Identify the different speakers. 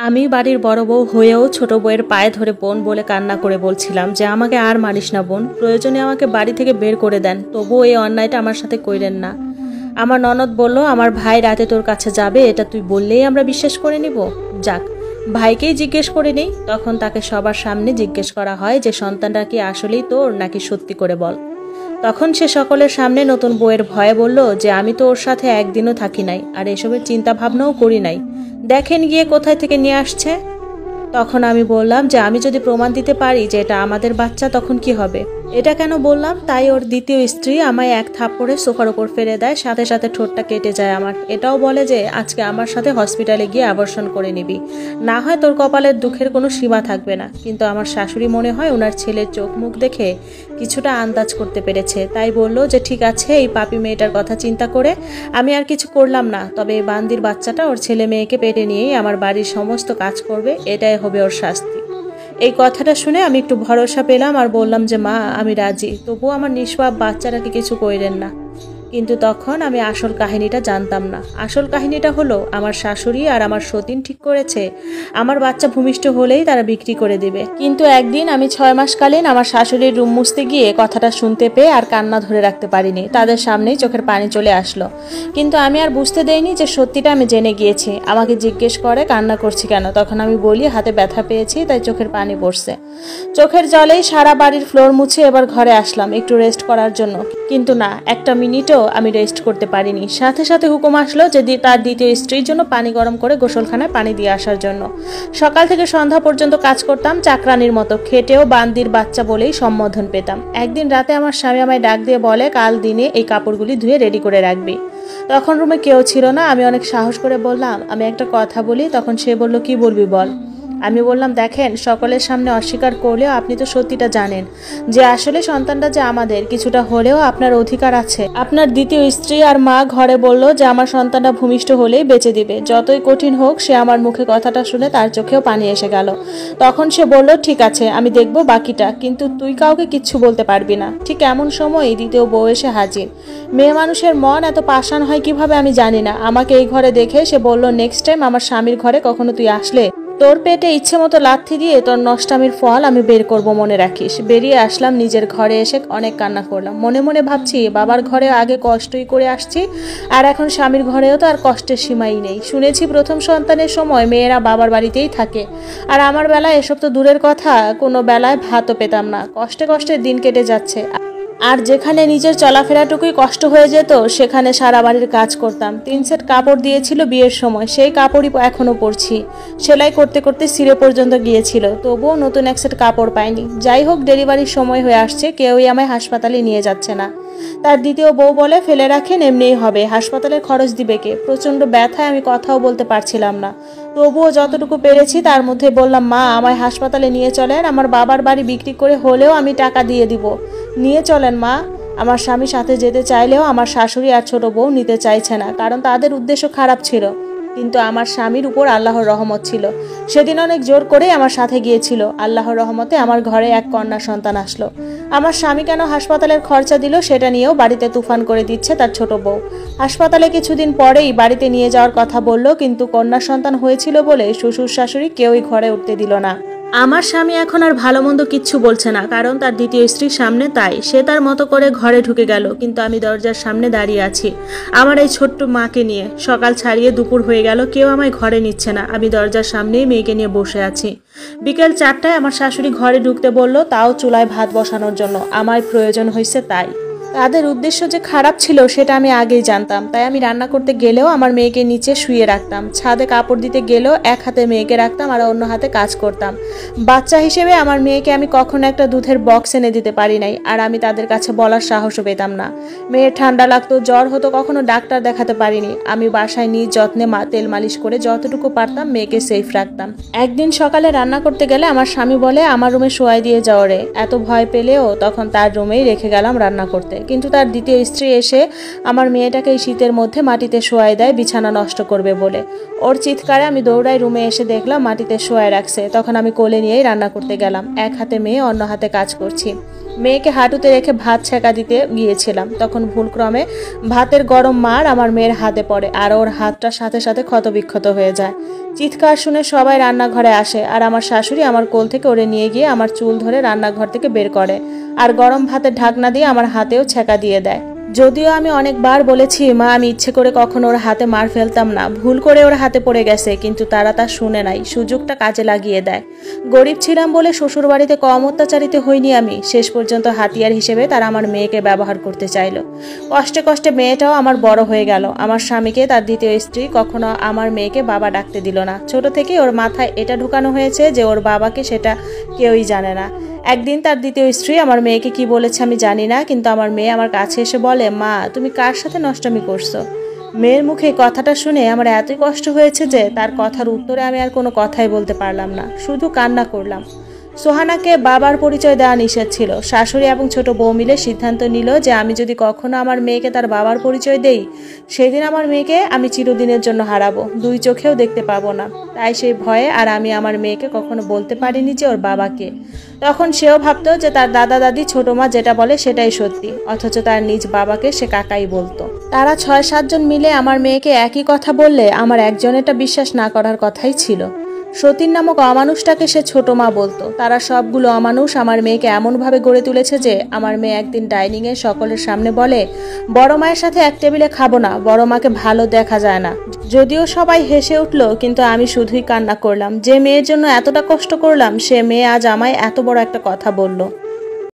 Speaker 1: আমি বাড়ির বড় বউ হয়েও ছোট বউয়ের পায়ে ধরে বোন বলে কান্না করে বলছিলাম যে আমাকে আর মারিস না বোন, প্রয়োজনে আমাকে বাড়ি থেকে বের করে দেন, তবুও এই অন্যায়টা আমার সাথে কইরেন না। আমার ননদ বলল, আমার ভাই রাতে তোর কাছে যাবে, এটা তুই বললেই আমরা বিশ্বাস করে নিব। যাক, ভাইকেই জিজ্ঞেস করে নেই। তখন তাকে সবার সামনে জিজ্ঞেস করা হয় যে সন্তানটা কি আসলেই তোর নাকি সত্যি করে বল। তখন সে সকলের সামনে নতুন বউয়ের ভয়ে বলল যে আমি তো ওর সাথে একদিনও থাকি নাই, আর এসবের চিন্তা ভাবনাও করি নাই, দেখেন গিয়ে কোথায় থেকে নিয়ে আসছে। তখন আমি বললাম যে আমি যদি প্রমাণ দিতে পারি যে এটা আমাদের বাচ্চা, তখন কি হবে। এটা কেন বললাম, তাই ওর দ্বিতীয় স্ত্রী আমায় এক থাপ্পড়ে সোফার ওপর ফেলে দেয়, সাথে সাথে ঠোঁটটা কেটে যায় আমার। এটাও বলে যে আজকে আমার সাথে হসপিটালে গিয়ে আবর্ষণ করে নিবি, না হয় তোর কপালের দুঃখের কোনো সীমা থাকবে না। কিন্তু আমার শাশুড়ি মনে হয় ওনার ছেলের চোখ মুখ দেখে কিছুটা আন্দাজ করতে পেরেছে, তাই বলল যে ঠিক আছে, এই পাপি মেয়েটার কথা চিন্তা করে আমি আর কিছু করলাম না, তবে এই বান্দির বাচ্চাটা ওর ছেলে মেয়েকে পেটে নিয়েই আমার বাড়ির সমস্ত কাজ করবে, এটাই হবে ওর শাস্তি। এই কথাটা শুনে আমি একটু ভরসা পেলাম আর বললাম যে মা, আমি রাজি, তবুও আমার নিষ্পাপ বাচ্চাটাকে কিছু কইরেন না। কিন্তু তখন আমি আসল কাহিনীটা জানতাম না। আসল কাহিনীটা হলো, আমার শাশুড়ি আর আমার সতীন ঠিক করেছে আমার বাচ্চা ভূমিষ্ঠ হলেই তারা বিক্রি করে দিবে। কিন্তু একদিন আমি 6 মাসকালীন আমার শাশুড়ির রুম মুছতে গিয়ে কথাটা শুনতে পেয়ে আর কান্না ধরে রাখতে পারিনি, তাদের সামনেই চোখের পানি চলে আসলো। কিন্তু আমি আর বুঝতে দেইনি যে সত্যিটা আমি জেনে গিয়েছি। আমাকে জিজ্ঞেস করে কান্না করছি কেন, তখন আমি বলি হাতে ব্যথা পেয়েছি তাই চোখের পানি পড়ছে। চোখের জলেই সারা বাড়ির ফ্লোর মুছে এবার ঘরে আসলাম একটু রেস্ট করার জন্য। কিন্তু না, একটা মিনিটও আমি রেস্ট করতে পারিনি। সাথে সাথে হুকুম আসলো যে তার দ্বিতীয় স্ত্রীর জন্য পানি গরম করে গোসলখানায় পানি দিয়ে আসার জন্য। সকাল থেকে সন্ধ্যা পর্যন্ত কাজ করতাম চাকরানির মতো, খেটেও বান্দির বাচ্চা বলেই সম্বোধন পেতাম। একদিন রাতে আমার স্বামী আমায় ডাক দিয়ে বলে, কাল দিনে এই কাপড়গুলি ধুয়ে রেডি করে রাখবি। তখন রুমে কেউ ছিল না। আমি অনেক সাহস করে বললাম, আমি একটা কথা বলি। তখন সে বলল, কি বলবি বল। আমি বললাম, দেখেন, সকলের সামনে অস্বীকার করলেও আপনি তো সত্যিটা জানেন যে আসলে সন্তানটা যে আমাদের, কিছুটা হলেও আপনার অধিকার আছে। আপনার দ্বিতীয় স্ত্রী আর মা ঘরে বলল যে আমার সন্তানটা ভূমিষ্ঠ হলেই বেঁচে দিবে, যতই কঠিন হোক। সে আমার মুখে কথাটা শুনে তার চোখেও পানি এসে গেল। তখন সে বলল, ঠিক আছে, আমি দেখব বাকিটা, কিন্তু তুই কাউকে কিচ্ছু বলতে পারবি না। ঠিক এমন সময় দ্বিতীয় বউ এসে হাজির। মেয়ে মানুষের মন এত পাষাণ হয় কিভাবে আমি জানি না। আমাকে এই ঘরে দেখে সে বলল, নেক্সট টাইম আমার স্বামীর ঘরে কখনো তুই আসলে তোর পেটে ইচ্ছে মতো লাথি দিয়ে তোর নষ্টামির ফল আমি বের করব, মনে রাখিস। বেরিয়ে আসলাম। নিজের ঘরে এসে অনেক কান্না করলাম। মনে মনে ভাবছি, বাবার ঘরে আগে কষ্টই করে আসছি, আর এখন স্বামীর ঘরেও তো আর কষ্টের সীমাই নেই। শুনেছি প্রথম সন্তানের সময় মেয়েরা বাবার বাড়িতেই থাকে, আর আমার বেলায় এসব তো দূরের কথা, কোনো বেলায় ভাতও পেতাম না। কষ্টে কষ্টে দিন কেটে যাচ্ছে। আর যেখানে নিজের চলাফেরাটুকুই কষ্ট হয়ে যেত, সেখানে সারা বাড়ির কাজ করতাম। 3 সেট কাপড় দিয়েছিল বিয়ের সময়, সেই কাপড়ই এখনো পরছি। সেলাই করতে করতে সিরে পর্যন্ত গিয়েছিল, তবুও নতুন 1 সেট কাপড় পাইনি। যাই হোক, ডেলিভারির সময় হয়ে আসছে, কেউই আমায় হাসপাতালে নিয়ে যাচ্ছে না। তার দ্বিতীয় বউ বলে, ফেলে রাখেন, এমনিই হবে, হাসপাতালের খরচ দিবে কে। প্রচণ্ড ব্যথায় আমি কথাও বলতে পারছিলাম না। তবুও যতটুকু পেরেছি তার মধ্যে বললাম, মা, আমায় হাসপাতালে নিয়ে চলেন, আমার বাবার বাড়ি বিক্রি করে হলেও আমি টাকা দিয়ে দিব, নিয়ে চলেন মা। আমার স্বামী সাথে যেতে চাইলেও আমার শাশুড়ি আর ছোট বউ নিতে চাইছে না, কারণ তাদের উদ্দেশ্য খারাপ ছিল। কিন্তু আমার স্বামীর উপর আল্লাহর রহমত ছিল। সেদিন অনেক জোর করেই আমার সাথে গিয়েছিল। আল্লাহর রহমতে আমার ঘরে এক কন্যা সন্তান আসলো। আমার স্বামী কেন হাসপাতালের খরচা দিল সেটা নিয়েও বাড়িতে তুফান করে দিচ্ছে তার ছোট বউ। হাসপাতালে কিছুদিন পরেই বাড়িতে নিয়ে যাওয়ার কথা বলল, কিন্তু কন্যা সন্তান হয়েছিল বলে শ্বশুর শাশুড়ি কেউই ঘরে উঠতে দিল না। আমার স্বামী এখন আর ভালো মন্দ কিচ্ছু বলছে না, কারণ তার দ্বিতীয় স্ত্রীর সামনে, তাই সে তার মতো করে ঘরে ঢুকে গেল। কিন্তু আমি দরজার সামনে দাঁড়িয়ে আছি আমার এই ছোট্ট মাকে নিয়ে। সকাল ছাড়িয়ে দুপুর হয়ে গেল, কেউ আমায় ঘরে নিচ্ছে না। আমি দরজার সামনেই মেয়েকে নিয়ে বসে আছি। বিকেল 4টায় আমার শাশুড়ি ঘরে ঢুকতে বলল, তাও চুলায় ভাত বসানোর জন্য। আমার প্রয়োজন হয়েছে তাই। তাদের উদ্দেশ্য যে খারাপ ছিল সেটা আমি আগেই জানতাম, তাই আমি রান্না করতে গেলেও আমার মেয়েকে নিচে শুয়ে রাখতাম। ছাদে কাপড় দিতে গেলেও এক হাতে মেয়েকে রাখতাম আর অন্য হাতে কাজ করতাম। বাচ্চা হিসেবে আমার মেয়েকে আমি কখনো একটা দুধের বক্স এনে দিতে পারি নাই, আর আমি তাদের কাছে বলার সাহসও পেতাম না। মেয়ের ঠান্ডা লাগতো, জ্বর হতো, কখনো ডাক্তার দেখাতে পারিনি। আমি বাসায় নিজ যত্নে তেল মালিশ করে যতটুকু পারতাম মেয়েকে সেফ রাখতাম। একদিন সকালে রান্না করতে গেলে আমার স্বামী বলে, আমার রুমে শোয়াই দিয়ে যাও রে। এত ভয় পেলেও তখন তার রুমেই রেখে গেলাম রান্না করতে। কিন্তু তার দ্বিতীয় স্ত্রী এসে আমার মেয়েটাকে এই শীতের মধ্যে মাটিতে শোয়াই দেয় বিছানা নষ্ট করবে বলে। ওর চিৎকারে আমি দৌড়াই রুমে এসে দেখলাম মাটিতে শোয়াই রাখছে। তখন আমি কোলে নিয়েই রান্না করতে গেলাম। এক হাতে মেয়ে, অন্য হাতে কাজ করছি। মেয়েকে হাঁটুতে রেখে ভাত ছেঁকা দিতে গিয়েছিলাম, তখন ভুলক্রমে ভাতের গরম মার আমার মেয়ের হাতে পড়ে আর ওর হাতটা সাথে সাথে ক্ষতবিক্ষত হয়ে যায়। চিৎকার শুনে সবাই রান্নাঘরে আসে আর আমার শাশুড়ি আমার কোল থেকে ওরে নিয়ে গিয়ে আমার চুল ধরে রান্নাঘর থেকে বের করে আর গরম ভাতের ঢাকনা দিয়ে আমার হাতেও ছেঁকা দিয়ে দেয়। যদিও আমি অনেকবার বলেছি মা আমি ইচ্ছে করে কখনো ওর হাতে মার ফেলতাম না, ভুল করে ওর হাতে পড়ে গেছে, কিন্তু তারা তা শুনে নাই, সুযোগটা কাজে লাগিয়ে দেয়। গরিব ছিলাম বলে শ্বশুর বাড়িতে কম অত্যাচারিত হইনি আমি, শেষ পর্যন্ত হাতিয়ার হিসেবে তারা আমার মেয়েকে ব্যবহার করতে চাইল। কষ্টে কষ্টে মেয়েটাও আমার বড় হয়ে গেল। আমার স্বামীকে তার দ্বিতীয় স্ত্রী কখনো আমার মেয়েকে বাবা ডাকতে দিল না। ছোট থেকে ওর মাথায় এটা ঢুকানো হয়েছে যে ওর বাবাকে সেটা কেউই জানে না। একদিন তার দ্বিতীয় স্ত্রী আমার মেয়েকে কি বলেছে আমি জানি না, কিন্তু আমার মেয়ে আমার কাছে এসে বলে, মা তুমি কার সাথে নষ্টামি করছো? মেয়ের মুখে কথাটা শুনে আমার এতই কষ্ট হয়েছে যে তার কথার উত্তরে আমি আর কোনো কথাই বলতে পারলাম না, শুধু কান্না করলাম। সোহানাকে বাবার পরিচয় দেওয়া নিষেধ ছিল। শাশুড়ি এবং ছোট বউ মিলে সিদ্ধান্ত নিল যে আমি যদি কখনো আমার মেয়েকে তার বাবার পরিচয় দেই, সেদিন আমার মেয়েকে আমি চিরদিনের জন্য হারাবো, দুই চোখেও দেখতে পাবো না। তাই সেই ভয়ে আর আমি আমার মেয়েকে কখনো বলতে পারিনি যে ওর বাবাকে। তখন সেও ভাবতো যে তার দাদা দাদি ছোট মা যেটা বলে সেটাই সত্যি, অথচ তার নিজ বাবাকে সে কাকাই বলতো। তারা 6-7 জন মিলে আমার মেয়েকে একই কথা বললে আমার একজনেরটা বিশ্বাস না করার কথাই ছিল। সতীন নামক অমানুষটাকে সে ছোট মা বলতো। তারা সবগুলো অমানুষ আমার মেয়েকে এমনভাবে গড়ে তুলেছে যে আমার মেয়ে একদিন ডাইনিংয়ে সকলের সামনে বলে, বড় মায়ের সাথে এক টেবিলে খাবো না, বড় মাকে ভালো দেখা যায় না। যদিও সবাই হেসে উঠলো, কিন্তু আমি শুধুই কান্না করলাম। যে মেয়ের জন্য এতটা কষ্ট করলাম সে মেয়ে আজ আমায় এত বড় একটা কথা বলল।